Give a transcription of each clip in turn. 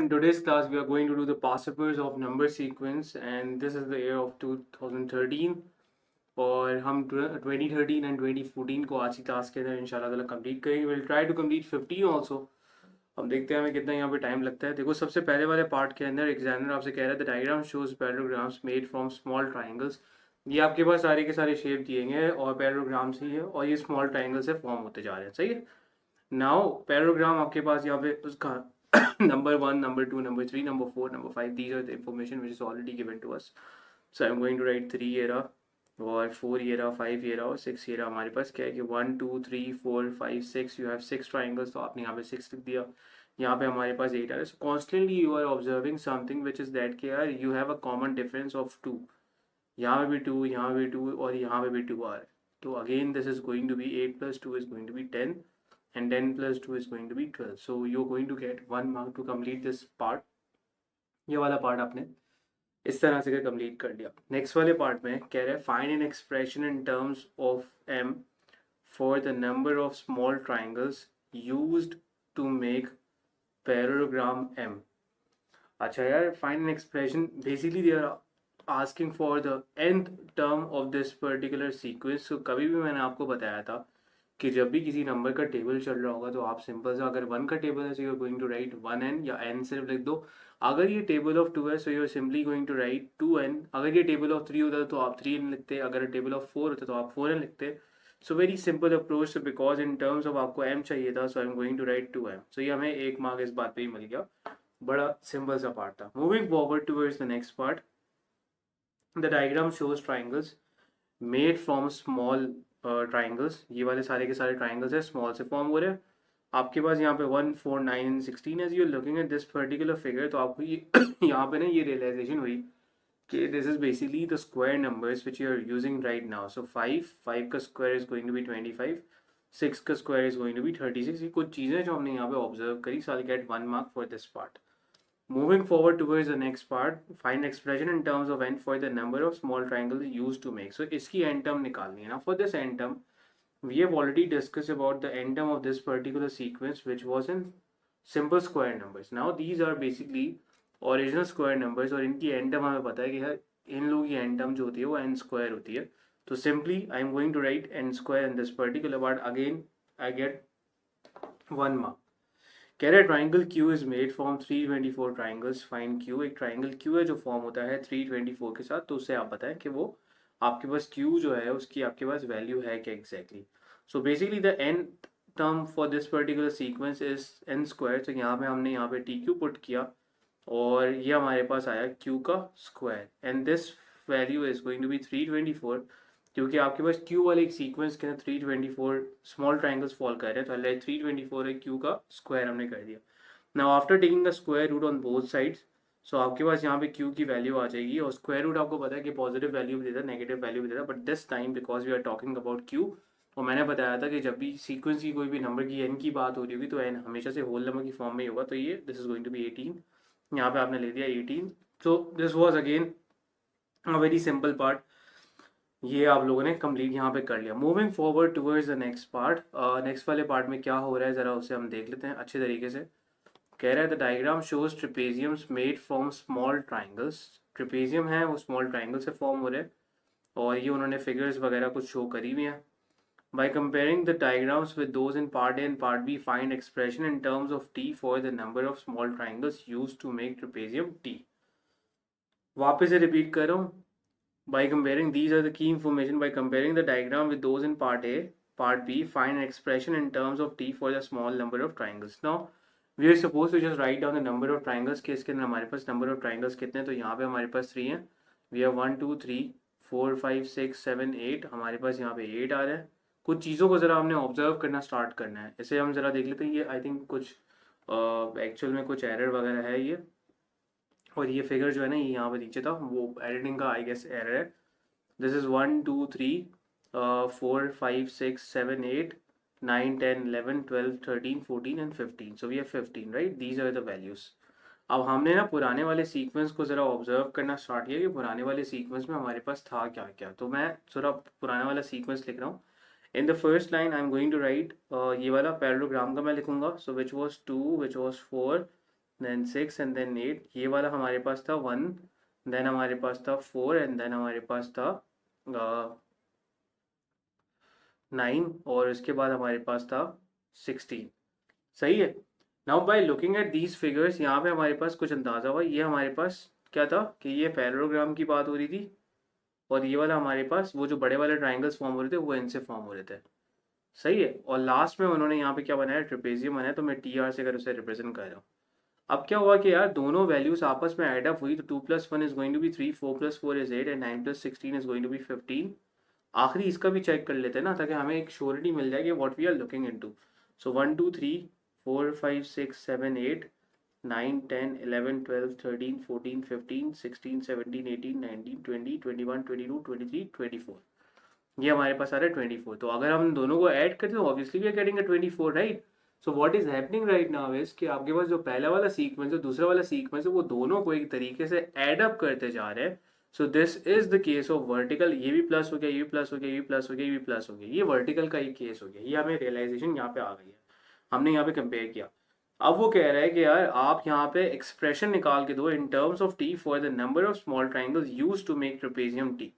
in today's class we are going to do the past papers of number sequence, and this is the year of 2013 और हम 2013 and 2014 को आज की class के अंदर इंशाल्लाह ताला कंप्लीट करेंगे. Will try to complete 15 also. हम देखते हैं हमें कितना यहाँ पे टाइम लगता है. देखो सबसे पहले वाले पार्ट के अंदर एग्जामिनर आपसे कह रहा है the diagram shows paragraphs made from small triangles. ये आपके पास सारे के सारे शेप दिए गए और पैराग्राम्स ही है और ये स्मॉल ट्राइंगल से फॉर्म होते जा रहे हैं. सही है. नाउ पैराग्राम आपके पास यहाँ पे उसका number 1, number 2, number 3, number 4, number 5. These are the information which is already given to us. So I'm going to write 3 era और 4 era, 5 era और 6 era. हमारे पास क्या है कि 1 2 3 4 5 6 you have 6 triangles, तो आपने यहाँ पे 6 लिख दिया. यहाँ पे हमारे पास 8 आ रहा है. So constantly you are observing something which is that कि यार you have a common difference of 2. यहाँ पे भी 2, यहाँ पे भी 2 और यहाँ पे भी 2 आ रहा है. तो again this is going to be 8 plus 2 is going to be 10. And 10 plus 2 is going to be 12. So you're going to get 1 mark to complete this part. ये वाला पार्ट आपने इस तरह से कंप्लीट कर लिया. नेक्स्ट वाले पार्ट में कह रहे हैं find an expression in terms of m for the number of small triangles used to make parallelogram m. अच्छा यार, find an expression, basically they are asking for the nth term of this particular sequence. कभी भी मैंने आपको बताया था कि जब भी किसी नंबर का टेबल चल रहा होगा तो आप सिंपल सा, अगर 1 का टेबल है so you are going to write 1n या n सिर्फ लिख दो. अगर ये टेबल ऑफ 2 है so you are simply going to write 2n. अगर ये टेबल ऑफ 3 होता तो आप 3n लिखते. अगर टेबल ऑफ 4 होता तो आप 4n लिखते. So very simple approach. Because in terms of आपको m चाहिए था so I am going to write 2m. सो ये हमें 1 मार्क इस बात पे ही मिल गया. बड़ा सिंपल सा पार्ट था. Moving forward towards the next part. The diagram shows triangles made from small triangles. ये वाले सारे के सारे ट्राइंगल्स है स्मॉल से फॉर्म हो रहे हैं. आपके पास यहाँ पे 1 4 9 16 as you looking at this particular figure, तो आपको ये यहाँ पे ना ये रियलाइजेशन हुई कि this is basically the square numbers which you are using right now. So 5 का square is going to be 25, 6 का square is going to be 36. ये कुछ चीज़ें जो हमने यहाँ पे ऑब्जर्व करी. So I get 1 mark for this part. Moving forward towards the next part, find expression in terms of n for the number of small triangles used to make. So इसकी n term निकालनी है ना. For this n term, we have already discussed about the n term of this particular sequence, which was in simple square numbers. Now these are basically original square numbers और इनकी n term हमें पता है कि यार इन लोगों की n term जो होती है वो n square होती है. तो simply I am going to write n square in this particular part. Again I get 1 mark. कह रहे triangle Q is made from 324 triangles. Fine Q. एक ट्राइंगल Q है जो फॉर्म होता है 324 के साथ. तो उससे आप बताएं कि वो आपके पास Q जो है उसकी आपके पास वैल्यू है क्या exactly. So basically the n term for this particular sequence is n square. तो यहाँ पे हमने यहाँ पे TQ पुट किया और ये हमारे पास आया Q का square. And this value is going to be 324 क्योंकि आपके पास Q वाले एक सीक्वेंस के अंदर 324 स्मॉल ट्राइंगल्स फॉल कर रहे हैं. तो लाइक 324 है Q का स्क्वायर हमने कर दिया. Now after taking the square root on both sides, so आपके पास यहाँ पे Q की वैल्यू आ जाएगी. और स्क्वायर रूट आपको पता है कि पॉजिटिव वैल्यू भी देता है, नेगेटिव वैल्यू भी देता है. But this time because we are talking about Q, और मैंने बताया था कि जब भी सीक्वेंस की कोई भी नंबर की n की बात हो रही होगी तो n हमेशा से होल नंबर की फॉर्म में ही होगा. तो ये this is going to be 18. यहाँ पे आपने ले दिया 18. So this was again a very simple part. ये आप लोगों ने कंप्लीट यहाँ पे कर लिया. Moving forward towards the next part. Next वाले पार्ट में क्या हो रहा है ज़रा उसे हम देख लेते हैं अच्छे तरीके से. कह रहा है the diagram shows trapeziums made from small triangles. Trapezium है वो स्मॉल ट्राइंगल से फॉर्म हो रहे हैं और ये उन्होंने फिगर्स वगैरह कुछ शो करी हुई हैं. By comparing the diagrams with those in part A and part B, find expression in terms of T for the number of small triangles use to make trapezium T. वापस से repeat कर रहा हूँ. By comparing, these are the key information. By comparing the diagram with those in part A, part B, find an expression in terms of T for the small number of triangles. Now, we are supposed to just write down the number of triangles. के इसके अंदर हमारे पास number of triangles कितने हैं? तो यहाँ पे हमारे पास 3 हैं. We have 1 2 3 4 5 6 7 8. हमारे पास यहाँ पे 8 आ रहे हैं. कुछ चीज़ों को ज़रा हमने ऑब्जर्व करना स्टार्ट करना है. इसे हम ज़रा देख लेते हैं. ये आई थिंक कुछ एक्चुअल में कुछ एरर वगैरह है ये. और ये फिगर जो है ना ये यहाँ पे नीचे था वो एडिटिंग का आई गेस एरर है. This is 1 2 3 4 5 6 7 8 9 10 11 12 13 14 and 15. So we have 15 right. These are the values. अब हमने ना पुराने वाले सीक्वेंस को ज़रा ऑब्जर्व करना स्टार्ट किया कि पुराने वाले सीक्वेंस में हमारे पास था क्या क्या. तो मैं ज़रा पुराना वाला सीक्वेंस लिख रहा हूँ. In the first line I am going to write ये वाला पैरेललोग्राम का मैं लिखूंगा. So which was 2, which was 4, then 6 and then 8, ये वाला हमारे पास था 1, देन हमारे पास था 4 एंड देन हमारे पास था 9 और इसके बाद हमारे पास था 16। सही है। Now by looking at these figures, यहाँ पे हमारे पास कुछ अंदाजा हुआ, ये हमारे पास क्या था कि ये पैरेललोग्राम की बात हो रही थी और ये वाला हमारे पास वो जो बड़े वाले ट्राइंगल्स फॉर्म हो रहे थे वो इनसे फॉर्म हो रहे थे। सही है। और लास्ट में उन्होंने यहाँ पे क्या बनाया, ट्रेपेजियम बनाया, तो मैं टी आर से अगर उसे रिप्रेजेंट कर रहा हूँ। अब क्या हुआ कि यार दोनों वैल्यूज आपस में एड अप हुई, तो 2+1 is going to be 3, 4+4 is 8 and 9+16 is going to be 15। आखिरी इसका भी चेक कर लेते हैं ना, ताकि हमें एक श्योरिटी मिल जाए कि what we are looking into. So 1 2 3 4 5 6 7 8 9 10 11 12 13 14 15 16 17 18 19 20 21 22 23 24, ये हमारे पास आ रहा है 24। तो अगर हम दोनों को ऐड करते हैं तो obviously we are getting a 24, right. So what is happening right now is कि आपके पास जो पहला वाला सीक्वेंस है दूसरा वाला सीक्वेंस है वो दोनों को एक तरीके से ऐड अप करते जा रहे हैं। सो this is the case of vertical, ये भी प्लस हो गया, ये भी प्लस हो गया, ये भी प्लस हो गया, ये भी प्लस हो गया, ये वर्टिकल का एक केस हो गया। ये हमें रियलाइजेशन यहाँ पे आ गई है, हमने यहाँ पे कंपेयर किया। अब वो कह रहा है कि यार आप यहाँ पे एक्सप्रेशन निकाल के दो in terms of T for the number of small triangles used to make trapezium T.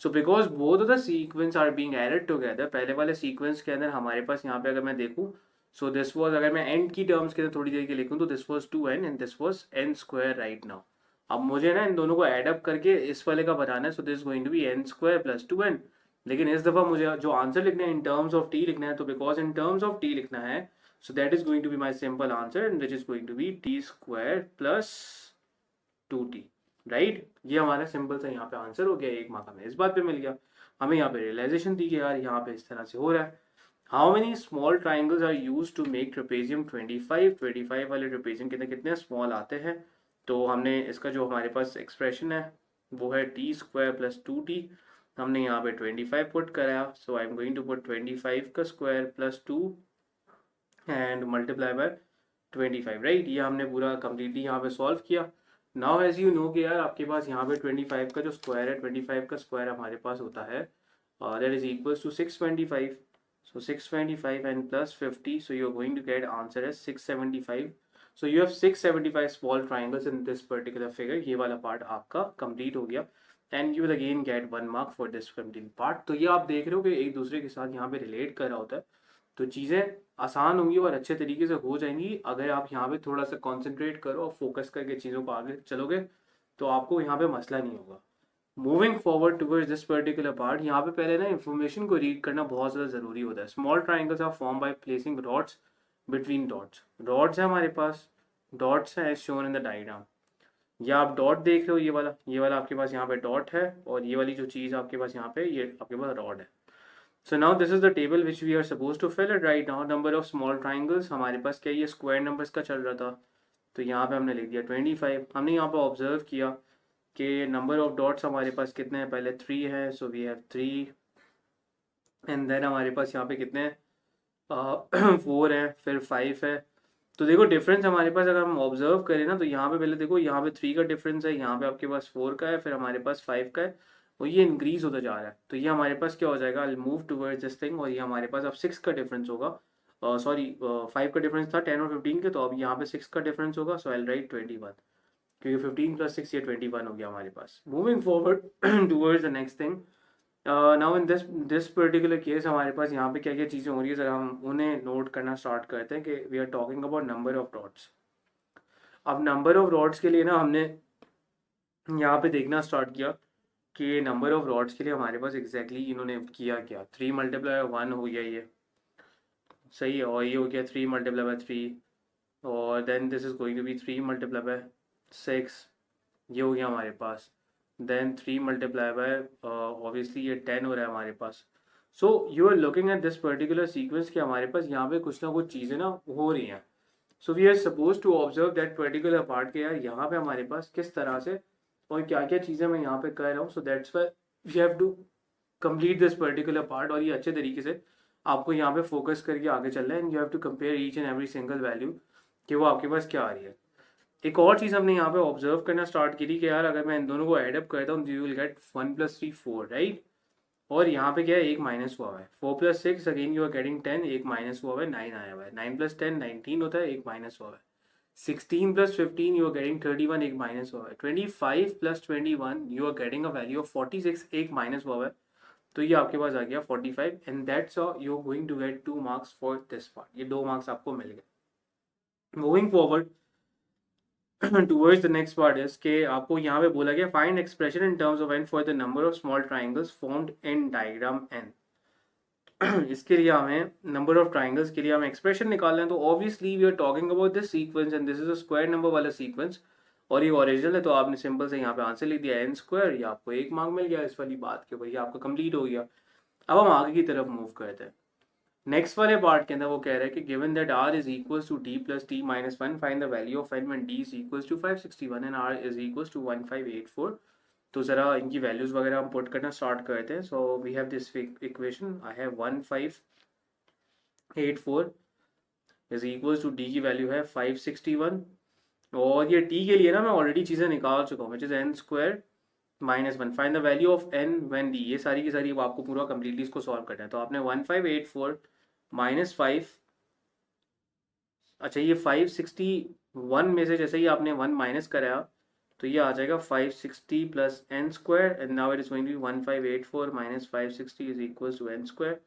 So because both of the sequence are being added together, पहले वाले सीक्वेंस के अंदर हमारे पास यहाँ पे अगर मैं देखूँ, सो दिस वाज, अगर मैं एन की टर्म्स के अंदर थोड़ी देर के लिखूँ तो this was 2n and this was n square right now. अब मुझे ना इन दोनों को एड अप करके इस वाले का बताना है, so this going to be n square plus 2n। लेकिन इस दफा मुझे जो आंसर लिखना है इन टर्म्स ऑफ टी लिखना है, तो because in terms of T लिखना है, so that is going to be my simple answer and which is going to be T square plus 2t, right. ये हमारा सिंपल सा यहाँ पे आंसर हो गया, एक मार्क हमें इस बात पे मिल गया। हमें यहाँ पे रियलाइजेशन दी कि यार यहाँ पे इस तरह से हो रहा है। How many small triangles are use to make trapezium 25 वाले ट्रेपेजियम के अंदर कितने स्मॉल आते हैं। तो हमने इसका जो हमारे पास एक्सप्रेशन है वो है टी स्क्वायर प्लस 2t, हमने यहाँ पे 25 पुट कराया, so I am going to put 25 का square plus 2 and multiply by 25, right. ये हमने पूरा कम्प्लीटली यहाँ पे सॉल्व किया। नाउ एज यू नो कि यार आपके पास यहाँ पे 25 का जो स्क्वायर है, 25 का स्क्वायर हमारे पास होता है that is equals to 625। so 625 and plus 50, so you're going to get answer as 675। so you have 675 small triangles in this particular figure। ये वाला पार्ट आपका कंप्लीट हो गया and you will again get 1 mark for this complete part। तो ये आप देख रहे हो कि एक दूसरे के साथ यहाँ पे रिलेट कर रहा होता है, तो चीज़ें आसान होंगी और अच्छे तरीके से हो जाएंगी अगर आप यहाँ पे थोड़ा सा कॉन्सेंट्रेट करो और फोकस करके चीज़ों को आगे चलोगे, तो आपको यहाँ पे मसला नहीं होगा। Moving forward towards this particular part, यहाँ पे पहले ना इन्फॉर्मेशन को रीड करना बहुत ज़्यादा ज़रूरी होता है। Small triangles are form by placing dots between dots. Dots है हमारे पास, डॉट्स है as shown in the diagram. या आप डॉट देख रहे हो, ये वाला आपके पास यहाँ पे डॉट है और ये वाली जो चीज़ आपके पास यहाँ पे ये आपके पास रॉड है। So now this is the table which we are suppose to fill it right now. Number of small triangles हमारे पास क्या, ये स्क्वायर नंबर्स का चल रहा था, तो यहाँ पे हमने लिख दिया 25। हमने यहाँ पे ऑब्जर्व किया कि नंबर ऑफ डॉट्स हमारे पास कितने हैं, पहले 3 है, so we have 3 and then हमारे पास यहाँ पे कितने हैं 4 है, फिर 5 है। तो देखो डिफरेंस हमारे पास अगर हम ऑब्जर्व करें ना, तो यहाँ पे पहले देखो यहाँ पे 3 का डिफरेंस है, यहाँ पे आपके पास 4 का है, फिर हमारे पास 5 का है और ये इंक्रीज होता जा रहा है। तो ये हमारे पास क्या हो जाएगा, I move towards this thing, और ये हमारे पास अब 6 का डिफरेंस होगा, सॉरी 5 का डिफरेंस था 10 और 15 के, तो अब यहाँ पे 6 का डिफरेंस होगा, सो आई राइट 21, क्योंकि 15 प्लस 6 ये 21 हो गया हमारे पास। Moving forward towards the next thing, now in this particular case हमारे पास यहाँ पे क्या क्या चीज़ें हो रही है, जरा हम उन्हें नोट करना स्टार्ट करते हैं कि we are talking about number of dots. अब नंबर ऑफ डॉट्स के लिए ना हमने यहाँ पे देखना स्टार्ट किया कि नंबर ऑफ डॉट्स के लिए हमारे पास एग्जैक्टली इन्होंने किया क्या। 3 मल्टीप्लाई 1 हो गया ये, सही है, और ये हो गया 3 मल्टीप्लाई बाय 3 और then this is going to be 3 multiply by 6, ये हो गया हमारे पास। देन 3 मल्टीप्लाई बाय ऑब्वियसली ये 10 हो रहा है हमारे पास। So you are looking at this particular sequence कि हमारे पास यहाँ पे कुछ ना कुछ चीज़ें ना हो रही हैं। So we are suppose to observe that particular part के यार यहाँ पे हमारे पास किस तरह से और क्या क्या चीज़ें मैं यहाँ पे कर रहा हूँ। So that's why we have to complete this particular part, और ये अच्छे तरीके से आपको यहाँ पे फोकस करके आगे चलना है and you have to compare each and every single value कि वो आपके पास क्या आ रही है। एक और चीज़ हमने यहाँ पे ऑब्जर्व करना स्टार्ट की थी कि यार अगर मैं इन दोनों को एडअप करता हूँ, यू विल गेट 1 + 3 4, राइट। और यहाँ पे क्या है, एक माइनस हुआ है, 4 + 6 अगेन यू आर गेटिंग 10, एक माइनस हुआ है 9 आया हुआ है, 9 + 10 19 होता है, एक माइनस हुआ है 16 plus 15 you are getting 31, एक माइनस हुआ है. 25 plus 21 you are getting a value of 46, एक माइनस हुआ है. तो ये आपके पास आ गया 45 and that's how you are going to get 2 marks for this part. ये 2 मार्क्स आपको मिल गए. Moving forward towards the next part is कि आपको यहाँ पे बोला गया find expression in terms of n for the number of small triangles formed in diagram n. इसके लिए हमें नंबर ऑफ ट्राइंगल्स के लिए हमें एक्सप्रेशन निकालना है. तो obviously we are talking about this sequence and this is a square number वाला सीक्वेंस और ये ओरिजिनल है. तो आपने सिंपल से यहाँ पे आंसर लिख दिया एन स्क्वायर. ये आपको 1 मार्क मिल गया इस वाली बात के ऊपर. ये आपका कंप्लीट हो गया. अब हम आगे की तरफ मूव करते हैं. नेक्स्ट वाले पार्ट के अंदर वो कह रहा है कि given that r is equals to d plus t minus 1 find the value of n when d is equals to 561 and r is equals to 1584. तो ज़रा इनकी वैल्यूज़ वगैरह हम पुट करना स्टार्ट करते हैं. So we have this equation. I have 1584 is equals to d की value है 561 और ये t के लिए ना मैं ऑलरेडी चीज़ें निकाल चुका हूँ which is n square minus 1 find the value of n when d. ये सारी की सारी आपको पूरा कम्प्लीटली इसको सॉल्व करना है. तो आपने 1584 माइनस 5, अच्छा ये 561 में से जैसे ही आपने 1 माइनस कराया तो ये आ जाएगा 560 plus n square and now it is going to be 1584 minus 560 is equal to n square.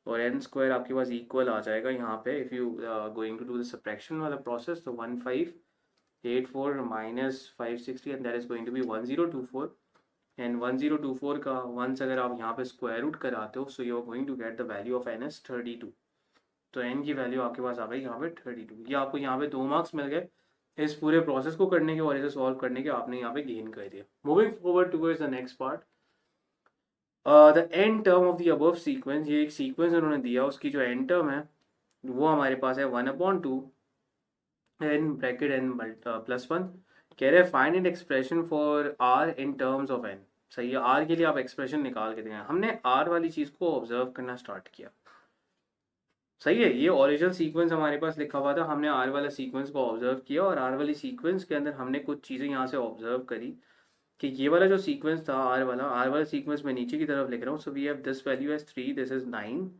और एन स्क्वायर आपके पास इक्वल आ जाएगा यहाँ पे if you going to do the subtraction वाला प्रोसेस. तो 1584 minus 560 and that is going to be 1024 and 1024 का वंस अगर आप यहाँ पे स्क्वायर रूट कराते हो so you are going to get the value of n as 32. तो एन की वैल्यू आपके पास आ गई यहाँ पे 32. ये आपको यहाँ पे 2 मार्क्स मिल गए इस पूरे प्रोसेस को करने के और इसे सॉल्व करने के आपने यहाँ पे गेन कर दिया. Moving forward towards the next part. The end term of the above sequence. ये एक सीक्वेंस उन्होंने दिया उसकी जो एंड टर्म है वो हमारे पास है 1/2 एन ब्रैकेट एन प्लस 1. कह रहे हैं find an expression for r in terms of n. सही है. आर के लिए आप एक्सप्रेशन निकाल के देंगे. हमने आर वाली चीज़ को ऑब्जर्व करना स्टार्ट किया. सही है. ये ओरिजिनल सीक्वेंस हमारे पास लिखा हुआ था. हमने आर वाला सीक्वेंस को ऑब्जर्व किया और आर वाली सीक्वेंस के अंदर हमने कुछ चीज़ें यहाँ से ऑब्जर्व करी कि ये वाला जो सीक्वेंस था आर वाला सीक्वेंस मैं नीचे की तरफ लिख रहा हूँ. So we have this value as 3, this is 9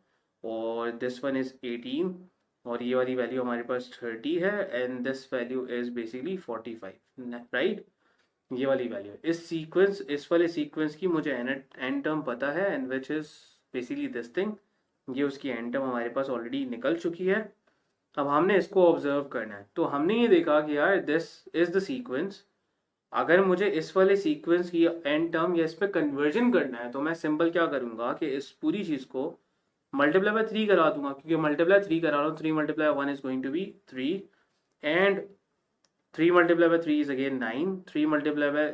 और दिस वन इज 18 और ये वाली वैल्यू हमारे पास 30 है and this value is basically 45. Right. ये वाली वैल्यू इस वाले सीक्वेंस की मुझे एंड टर्म पता है and which is basically this thing. ये उसकी एंड टर्म हमारे पास ऑलरेडी निकल चुकी है. अब हमने इसको ऑब्जर्व करना है. तो हमने ये देखा कि यार दिस इज द सीक्वेंस. अगर मुझे इस वाले सीक्वेंस की एंड टर्म या इस पर कन्वर्जन करना है तो मैं सिंपल क्या करूंगा कि इस पूरी चीज़ को मल्टीप्लाई बाय 3 करा दूंगा क्योंकि मल्टीप्लाई 3 करा रहा हूँ. 3 multiply 1 is going to be 3 and 3 multiplied by 3 is again 9, 3 multiplied by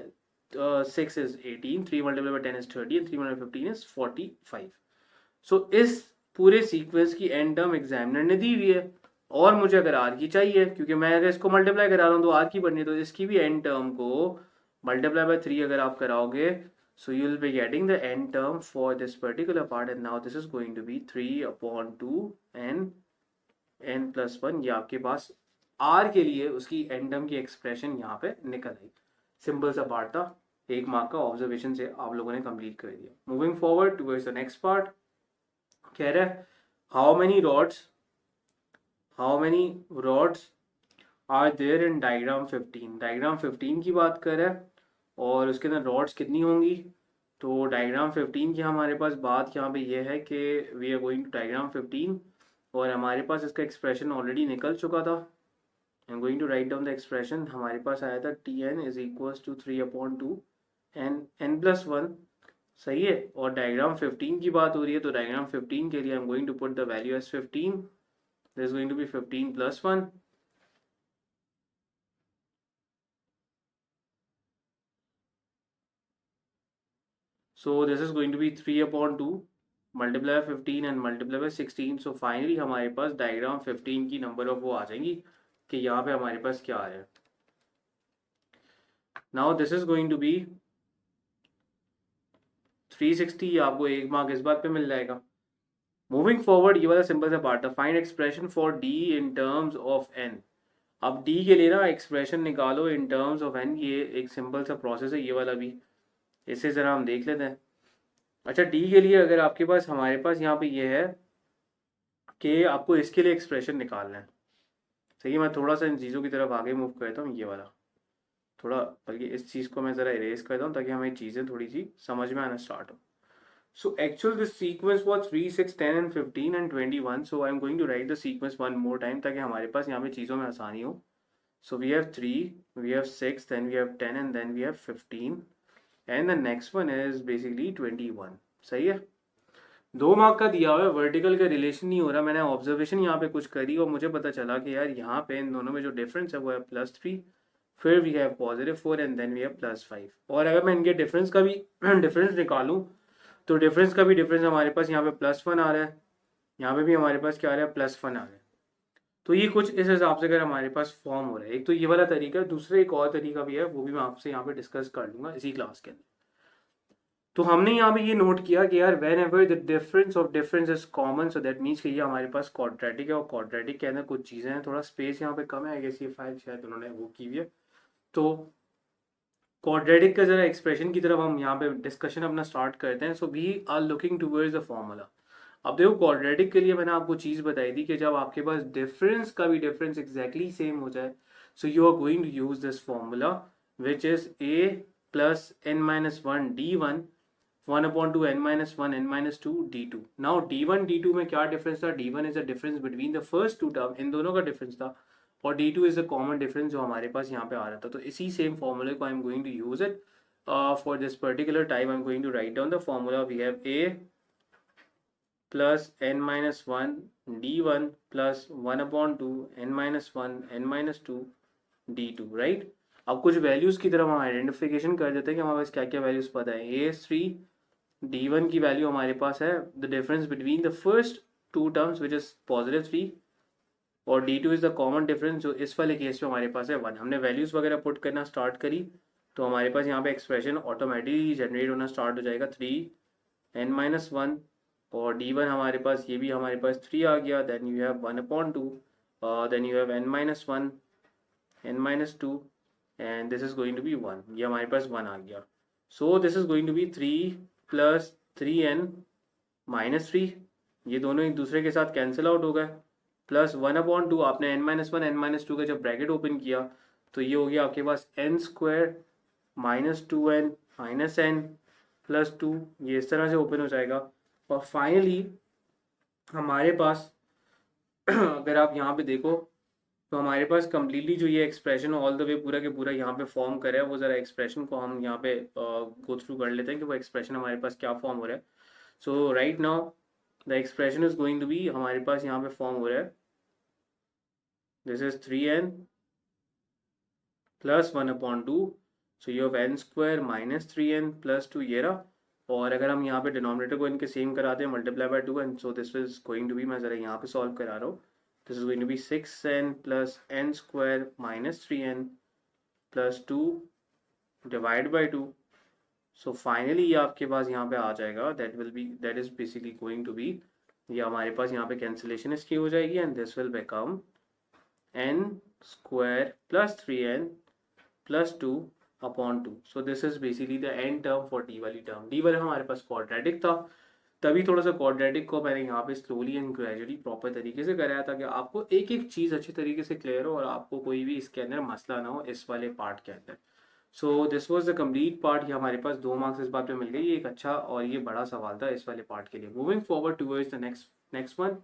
6 is 18, 3 multiplied by 10 is 30 and 3 multiplied by 15 is 45. So इस पूरे सीक्वेंस की एंड टर्म एग्जामिनर ने दी हुई है और मुझे अगर आर की चाहिए क्योंकि मैं अगर इसको मल्टीप्लाई करा रहा हूँ तो आर की बननी है. तो इसकी भी एंड टर्म को मल्टीप्लाई बाय 3 अगर आप कराओगे so you will be getting the end term for this particular part and now this is going to be 3/2 and n plus 1. ये आपके पास आर के लिए उसकी एंड टर्म की एक्सप्रेशन यहाँ पे निकल आई. सिंपल सा पार्ट था. 1 मार्क का ऑब्जर्वेशन से आप लोगों ने कंप्लीट कर दिया. Moving forward towards the next part. कह रहा है how many rods are there in diagram 15. Diagram 15 की बात कर रहा है और उसके अंदर रॉड्स कितनी होंगी. तो डायग्राम 15 की हमारे पास बात यहाँ पे ये है कि we are going to diagram 15 और हमारे पास इसका एक्सप्रेशन ऑलरेडी निकल चुका था. I am going to write down the expression. हमारे पास आया था Tn is equals to 3/2 n n plus 1. सही है. और डायग्राम 15 की बात हो रही है तो डायग्राम 15 के लिए I am going to put the value as 15. This is going to be 15 plus 1. So this is going to be 3/2 multiply 15 and multiply by 16. So finally हमारे पास डायग्राम 15 की नंबर ऑफ वो आ जाएंगी कि यहाँ पे हमारे पास क्या आ रहा है. Now this is going to be 360. आपको 1 मार्क इस बात पे मिल जाएगा. मूविंग फॉरवर्ड ये वाला सिंपल सा पार्ट था. Find expression for d in terms of n. अब डी के लिए ना एक्सप्रेशन निकालो इन टर्म्स ऑफ एन. ये एक सिंपल सा प्रोसेस है ये वाला भी. इसे ज़रा हम देख लेते हैं. अच्छा डी के लिए अगर आपके पास हमारे पास यहाँ पे ये है कि आपको इसके लिए एक्सप्रेशन निकालना है. सही है, मैं थोड़ा सा इन चीज़ों की तरफ आगे मूव करता हूँ, ये वाला थोड़ा, बल्कि इस चीज़ को मैं ज़रा इरेज करता हूँ ताकि हमें चीज़ें थोड़ी सी समझ में आना स्टार्ट हो. So actual this sequence was 3, 6, 10 and 15 and 21. So I'm going to write the sequence one more time ताकि हमारे पास यहाँ पे चीज़ों में आसानी हो. So we have 3, we have 6, then we have 10 and then we have 15 and the next one is basically 21. सही है. 2 मार्क का दिया हुआ है, वर्टिकल का रिलेशन नहीं हो रहा. मैंने ऑब्जर्वेशन यहाँ पे कुछ करी और मुझे पता चला कि यार यहाँ पे इन दोनों में जो डिफरेंस है वो है +3, फिर we have +4 and then we have +5. और अगर मैं इनके डिफरेंस का भी डिफरेंस निकालूं तो डिफरेंस का भी डिफरेंस हमारे पास यहाँ पे +1 आ रहा है, यहाँ पे भी हमारे पास क्या आ रहा है, +1 आ रहा है. तो ये कुछ इस हिसाब से अगर हमारे पास फॉर्म हो रहा है. एक तो ये वाला तरीका है, दूसरा एक और तरीका भी है, वो भी मैं आपसे यहाँ पे डिस्कस कर लूंगा इसी क्लास के अंदर. तो हमने यहाँ पे ये नोट किया कि यार when ever the difference of difference is common, so that means कि ये हमारे पास क्वाड्रेटिक है और क्वाड्रेटिक के अंदर कुछ चीज़ें हैं. थोड़ा स्पेस यहाँ पे कम है, आई गेस ये फाइल शायद उन्होंने वो की हुई है. तो क्वाड्रेटिक का जरा एक्सप्रेशन की तरफ हम यहाँ पे डिस्कशन अपना स्टार्ट करते हैं. So we are looking towards the formula. अब देखो क्वाड्रेटिक के लिए मैंने आपको चीज़ बताई थी कि जब आपके पास डिफरेंस का भी डिफरेंस एग्जैक्टली सेम हो जाए, so you are going to use this formula which is a plus n-1 d1 1/2 n-1 n-2 d2. नाउ d1 d2 में क्या डिफरेंस था, d1 is the difference between the first two term, इन दोनों का difference था, और d2 is the common difference जो हमारे पास यहाँ पे आ रहा था. तो इसी सेम फॉर्मूले को I am going to use it for this particular time. I am going to write down the formula. We have a plus n-1 d1 plus 1/2 n-1 n-2 d2. Right. अब कुछ वैल्यूज की तरफ हम identification कर देते हैं कि हमारे पास क्या क्या वैल्यूज पता है. a is 3, d1 की वैल्यू हमारे पास है the difference between the first two terms which is +3, और d2 is the common difference जो इस वाले केस में हमारे पास है 1. हमने वैल्यूज वगैरह पुट करना स्टार्ट करी तो हमारे पास यहाँ पे एक्सप्रेशन ऑटोमेटिकली जनरेट होना स्टार्ट हो जाएगा. 3 n-1 और d1 हमारे पास, ये भी हमारे पास 3 आ गया. Then you have 1/2, then you have n-1 n-2 and this is going to be 1. ये हमारे पास 1 आ गया. So this is going to be 3 + 3n-3. ये दोनों एक दूसरे के साथ कैंसिल आउट हो गए. प्लस 1/2, आपने n-1 n-2 का जब ब्रैकेट ओपन किया तो ये हो गया आपके पास n² -2n -n +2. ये इस तरह से ओपन हो जाएगा. और फाइनली हमारे पास अगर आप यहाँ पे देखो तो हमारे पास कम्प्लीटली जो ये एक्सप्रेशन ऑल द वे पूरा के पूरा यहाँ पे फॉर्म करे है, वो ज़रा एक्सप्रेशन को हम यहाँ पे गो थ्रू कर लेते हैं कि वो एक्सप्रेशन हमारे पास क्या फॉर्म हो रहा है. So right now the expression is going to be, हमारे पास यहाँ पे फॉर्म हो रहा है this is 3n + 1/2. So you have n² - 3n + 2 ये रहा. और अगर हम यहाँ पे डिनोमिनेटर को इनके सेम कराते हैं multiply by 2, and so this is going to be, मैं ज़रा यहाँ पे सॉल्व करा रहा हूँ. This is going to be 6n + n² - 3n + 2 divide by 2. So finally ये आपके पास यहाँ पे आ जाएगा, that is basically going to be, ये हमारे पास यहाँ पे कैंसिलेशन इसकी हो जाएगी and this will become n² + 3n + 2 upon 2. So this is basically the end term for D वाली टर्म. डी वाला हमारे पास क्वाड्रेटिक था, तभी थोड़ा सा क्वाड्रेटिक को मैंने यहाँ पे स्लोली एंड ग्रेजुअली प्रॉपर तरीके से कराया ताकि आपको एक एक चीज़ अच्छी तरीके से क्लियर हो और आपको कोई भी इसके अंदर मसला ना हो इस वाले पार्ट के अंदर. सो this was the complete part. ये हमारे पास 2 मार्क्स इस बात पे मिल गई. ये एक अच्छा और ये बड़ा सवाल था इस वाले पार्ट के लिए. Moving forward towards the next one.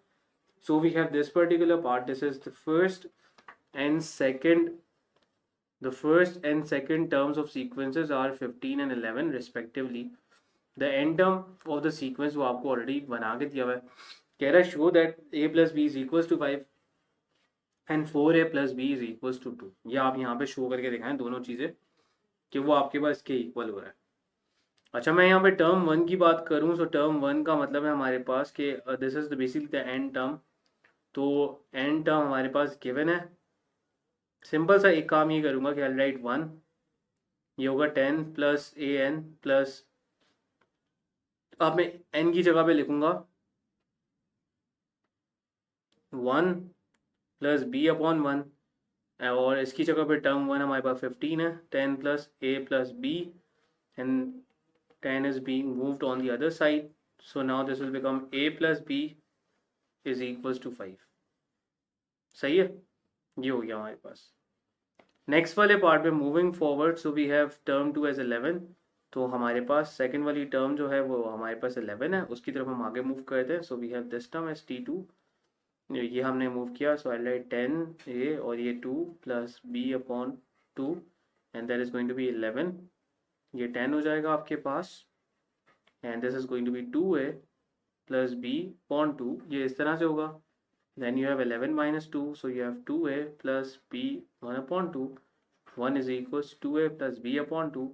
So we have this particular part. This is the first and second terms of sequences are 15 and 11 respectively. The end term of the sequence वो आपको already बना के दिया हुआ है. कह रहा है show that a + b is equals to 5 and 4a + b is equals to 2. ये आप यहाँ पे शो करके दिखाएं दोनों चीज़ें कि वो आपके पास इसके इक्वल हो रहा है. अच्छा, मैं यहाँ पे टर्म 1 की बात करूँ तो टर्म 1 का मतलब है हमारे पास कि this is basically the end term. तो एंड टर्म हमारे पास गिवन है. सिंपल सा एक काम ये करूँगा कि आई राइट 1, ये होगा 10 + an प्लस, अब मैं n की जगह पे लिखूंगा 1 + b/1, और इसकी जगह पे टर्म 1 हमारे पास 15 है. 10 + a + b and 10 is being moved on the other side. So now this will become a + b is equals to 5. सही है. ये हो गया हमारे पास। नेक्स्ट वाले पार्ट में moving forward, so we have term 2 as 11, तो हमारे पास सेकंड वाली टर्म जो है वो हमारे पास 11 है, उसकी तरफ हम आगे मूव करते हैं। So we have this term as T2, ये हमने मूव किया, सो आई राइट 10 ए और ये 2 plus B upon 2 and that is going to be 11, ये 10 हो जाएगा आपके पास, and this is going to be 2a plus B upon 2, ये इस तरह से होगा। Then you have 11 minus 2, so you have 2a plus b 1 upon 2. 1 is equals 2a plus b upon 2.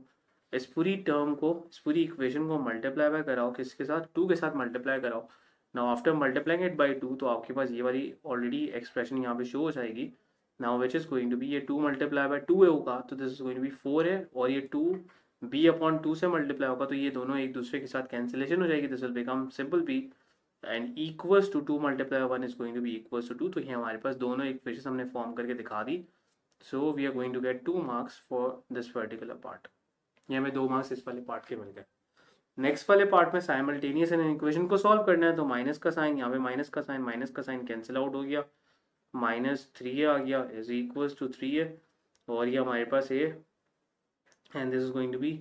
इस पूरी टर्म को, इस पूरी इक्वेशन को मल्टीप्लाई बाय कराओ, किसके साथ, 2 के साथ मल्टीप्लाई कराओ। Now after multiplying it by 2, तो आपके पास ये वाली ऑलरेडी एक्सप्रेशन यहाँ पे शो हो जाएगी। Now which is going to be, ये 2 मल्टीप्लाई बाय 2 होगा तो this is going to be 4 है, और ये 2 b अपॉन 2 से मल्टीप्लाई होगा तो ये दोनों एक दूसरे के साथ कैंसिलेशन हो जाएगी, this will become simple b and equals to 2 multiply 1 is going to be equals to 2, तो ये हमारे पास दोनों इक्वेशन हमने फॉर्म करके दिखा दी। So we are going to get 2 marks for this particular part, ये हमें 2 मार्क्स इस वाले पार्ट के मिल गए। नेक्स्ट वाले पार्ट में साइमल्टेनियस इन इक्वेशन को सॉल्व करना है, तो माइनस का साइन, यहाँ पे माइनस का साइन कैंसिल आउट हो गया, -3 आ गया इज इक्वल्स टू 3 है, और ये हमारे पास A and this is going to be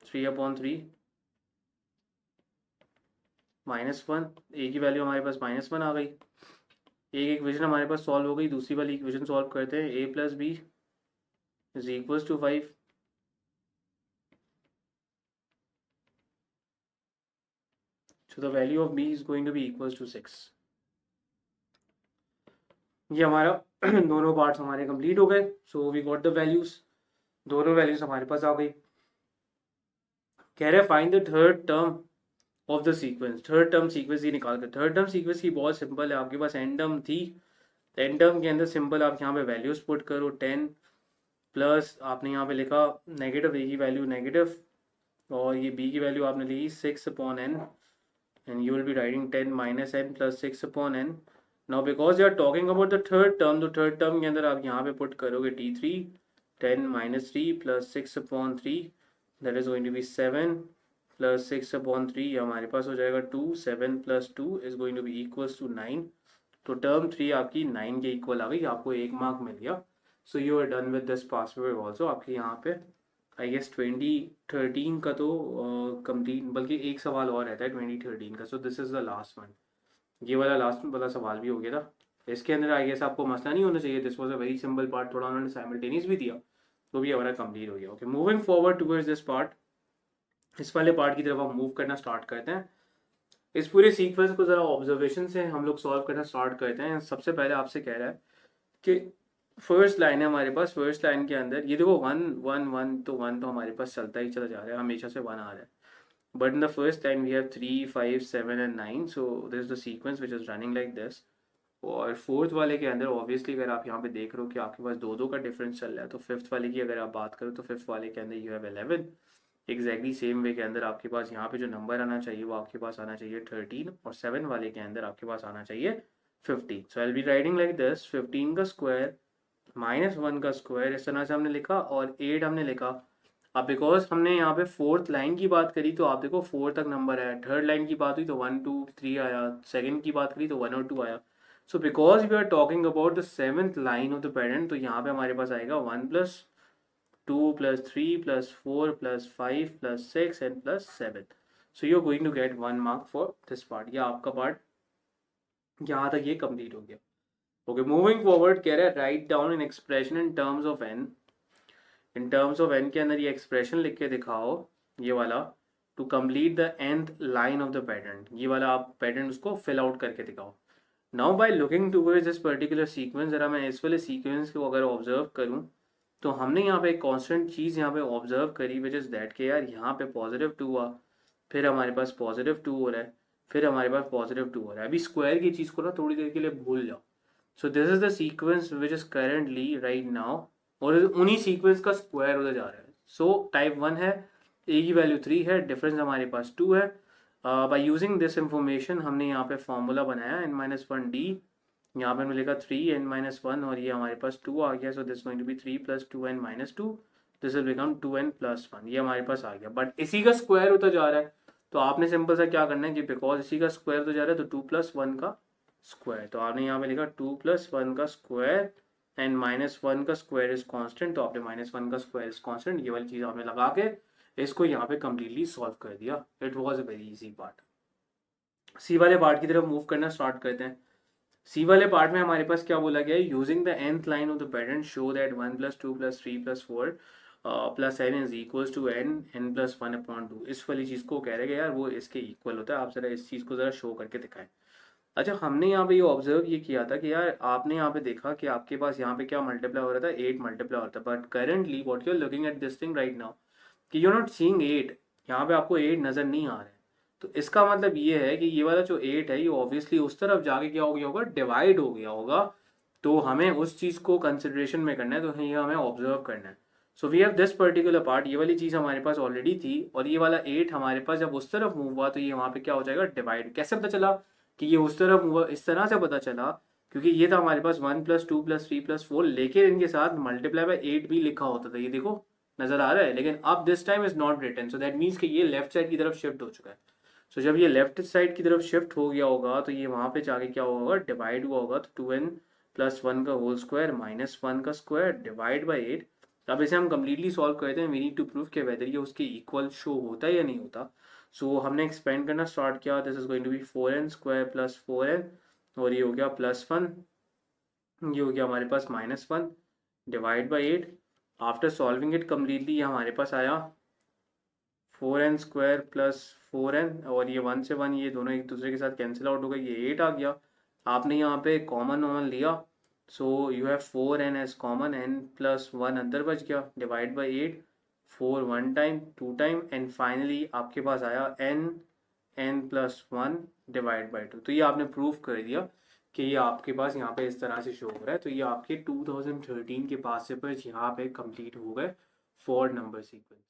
3/3 -1, A की वैल्यू हमारे पास -1 आ गई। एक इक्वेशन हमारे पास सॉल्व हो गई, दूसरी वाली इक्वेशन सॉल्व करते हैं, a plus b is equals to 5, so the value of b is going to be equals to 6। ये हमारा दोनों पार्ट्स हमारे कंप्लीट हो गए, so we got the values, दोनों वैल्यूज हमारे पास आ गई। कह रहे find the third term of the sequence, third term sequence ये निकाल कर। थर्ड टर्म सीक्वेंस की बहुत सिंपल है, आपके पास एन टर्म थी, एन टर्म के अंदर सिंपल आप यहाँ पे वैल्यूज पुट करो, 10 प्लस आपने यहाँ पे लिखा नेगेटिव, ए की वैल्यू नेगेटिव, और ये b की वैल्यू आपने लिखी 6/n, and you will be writing 10 minus n plus 6/n. Now because you are talking about the third term, तो third term के अंदर आप यहाँ पे put करोगे t3, 10 minus 3 plus 6/3, that is going to be 7 plus 6/3, ये हमारे पास हो जाएगा 2, 7 plus 2 is going to be equals to 9, तो टर्म 3 आपकी 9 के इक्वल आ गई, आपको 1 मार्क मिल गया। So you are done with this past paper also. आपके यहाँ पे आई गेस 2013 का तो कंप्लीट, बल्कि एक सवाल और रहता है 2013 का, सो this is the last one, ये वाला लास्ट वाला सवाल भी हो गया था। इसके अंदर आई गेस आपको मसला नहीं होना चाहिए, this was a very simple part, थोड़ा उन्होंने साइमल्टेनियस भी दिया तो भी हमारा कंप्लीट हो गया। Okay, moving forward towards this part, इस वाले पार्ट की तरफ हम मूव करना स्टार्ट करते हैं। इस पूरे सीक्वेंस को जरा ऑब्जर्वेशन से हम लोग सॉल्व करना स्टार्ट करते हैं। सबसे पहले आपसे कह रहा है कि फर्स्ट लाइन है हमारे पास, फर्स्ट लाइन के अंदर ये देखो 1 1 1, तो 1 तो हमारे पास चलता ही चला जा रहा है, हमेशा से 1 आ रहा है, but in the first line we have 3 5 7 and 9, so this is the sequence which is running like this. और फोर्थ वाले के अंदर ऑब्वियसली अगर आप यहाँ पे देख रहे हो कि आपके पास 2 2 का डिफरेंस चल रहा है, तो फिफ्थ वाले की अगर आप बात करो तो फिफ्थ वाले के अंदर you have 11, exactly same way के अंदर आपके पास यहाँ पे जो नंबर आना चाहिए वो आपके पास आना चाहिए 13, और 7 वाले के अंदर आपके पास आना चाहिए 15। So I will be writing like this, 15 का स्क्वायर -1 का स्क्वायर, इस तरह से हमने लिखा, और 8 हमने लिखा। अब बिकॉज हमने यहाँ पे फोर्थ लाइन की बात करी तो आप देखो 4 तक नंबर आया, थर्ड लाइन की बात हुई तो 1 2 3 आया, सेकंड की बात करी तो 1 और 2 आया। So because we are talking about the 7th line of the pattern, तो यहाँ पे हमारे पास आएगा 1 + 2 + 3 + 4 + 5 + 6 and +7। So you are going to get 1 mark for this part, या आपका पार्ट यहाँ तक ये कंप्लीट हो गया। ओके, मूविंग फॉरवर्ड कह रहा है write down in expression in terms of n, in terms of n के अंदर ये एक्सप्रेशन लिख के दिखाओ, ये वाला, to complete the nth line of the pattern, ये वाला आप पैटर्न उसको फिल आउट करके दिखाओ। Now by looking towards this particular sequence, जरा मैं इस वाले सीक्वेंस को अगर ऑब्जर्व करूं तो हमने यहाँ पे एक कांस्टेंट चीज़ यहाँ पे ऑब्जर्व करी, विच इज़ दैट के यार यहाँ पे +2 हुआ, फिर हमारे पास +2 हो रहा है, फिर हमारे पास +2 हो रहा है। अभी स्क्वायर की चीज़ को ना थोड़ी देर के लिए भूल जाओ। सो this is the sequence which is currently right now, और उन्हीं सीक्वेंस का स्क्वायर होता जा रहा है। सो टाइप 1 है, ए की वैल्यू 3 है, डिफरेंस हमारे पास 2 है। बाय यूजिंग दिस इंफॉर्मेशन हमने यहाँ पे फॉर्मूला बनाया n-1d, यहाँ पे हमने लिखा 3n-1, और ये हमारे पास 2 आ गया, so this going to be 3 + 2n-2, this will become 2n+1, ये हमारे पास आ गया। बट इसी का स्क्वायर होता जा रहा है, तो आपने सिंपल सा क्या करना है कि बिकॉज इसी का स्क्वायर होता जा रहा है तो 2 + 1 का स्क्वायर, तो आपने यहाँ पे लिखा 2+1 का स्क्वायर एंड -1 का स्क्वायर इज कांस्टेंट, तो आपने -1 का स्क्वायर इज कांस्टेंट ये वाली चीज़ आपने लगा के इसको यहाँ पे कम्प्लीटली सॉल्व कर दिया। It was a very easy part. C वाले पार्ट की तरफ मूव करना स्टार्ट करते हैं। सी वाले पार्ट में हमारे पास क्या बोला गया है, using the nth line of the pattern show that 1+2+3+4 +n is equals to n+1/2। इस वाली चीज़ को कह रहे हैं यार वो इसके इक्वल होता है। आप जरा इस चीज़ को ज़रा शो करके दिखाएं। अच्छा, हमने यहाँ पे ये ऑब्जर्व ये किया था कि यार आपने यहाँ पे देखा कि आपके पास यहाँ पे क्या मल्टीप्लाई हो रहा था, 8 मल्टीप्लाई हो रहा था, but currently what you are looking at this thing right now कि यू आर नॉट सीइंग 8, यहाँ पे आपको 8 नज़र नहीं आ रहा है। तो इसका मतलब ये है कि ये वाला जो 8 है ये ऑब्वियसली उस तरफ जाके क्या हो गया होगा, डिवाइड हो गया होगा। तो हमें उस चीज़ को कंसिडरेशन में करना है, तो ये हमें ऑब्जर्व करना है। So we have this particular part, ये वाली चीज़ हमारे पास ऑलरेडी थी और ये वाला 8 हमारे पास जब उस तरफ मूव हुआ तो ये वहाँ पे क्या हो जाएगा, डिवाइड। कैसे पता चला कि ये उस तरफ मूव हुआ? इस तरह से पता चला क्योंकि ये था हमारे पास 1+2+3+4, लेकिन इनके साथ मल्टीप्लाई बाय 8 भी लिखा होता था, ये देखो नजर आ रहा है, लेकिन अब this time is not written, so that means कि ये लेफ्ट साइड की तरफ शिफ्ट हो चुका है। सो जब ये लेफ्ट साइड की तरफ शिफ्ट हो गया होगा तो ये वहां पे जाके क्या होगा, डिवाइड हुआ होगा। तो 2n+1 का होल स्क्वायर -1 का स्क्वायर डिवाइड बाई 8। अब इसे हम कंप्लीटली सॉल्व करते हैं। वी नीड टू प्रूव कि वेदर ये उसके इक्वल शो होता है या नहीं होता। सो हमने एक्सपेंड करना स्टार्ट किया। This is going to be 4n² + 4n और ये हो गया +1, ये हो गया हमारे पास -1 divide by 8। After solving it completely ये हमारे पास आया 4n² + 4n और ये 1 से 1 ये दोनों एक दूसरे के साथ कैंसिल आउट हो गए, ये 8 आ गया। आपने यहाँ पे कॉमन लिया, so you have 4n as common, n+1 अंदर बच गया, divide by 8, 4 1 time 2 time and finally आपके पास आया n+1 डिवाइड बाई 2। तो ये आपने प्रूव कर दिया कि ये आपके पास यहाँ पे इस तरह से शो हो रहा है। तो ये आपके 2013 के पास से पर यहाँ पे कंप्लीट हो गए 4 नंबर सीक्वेंस।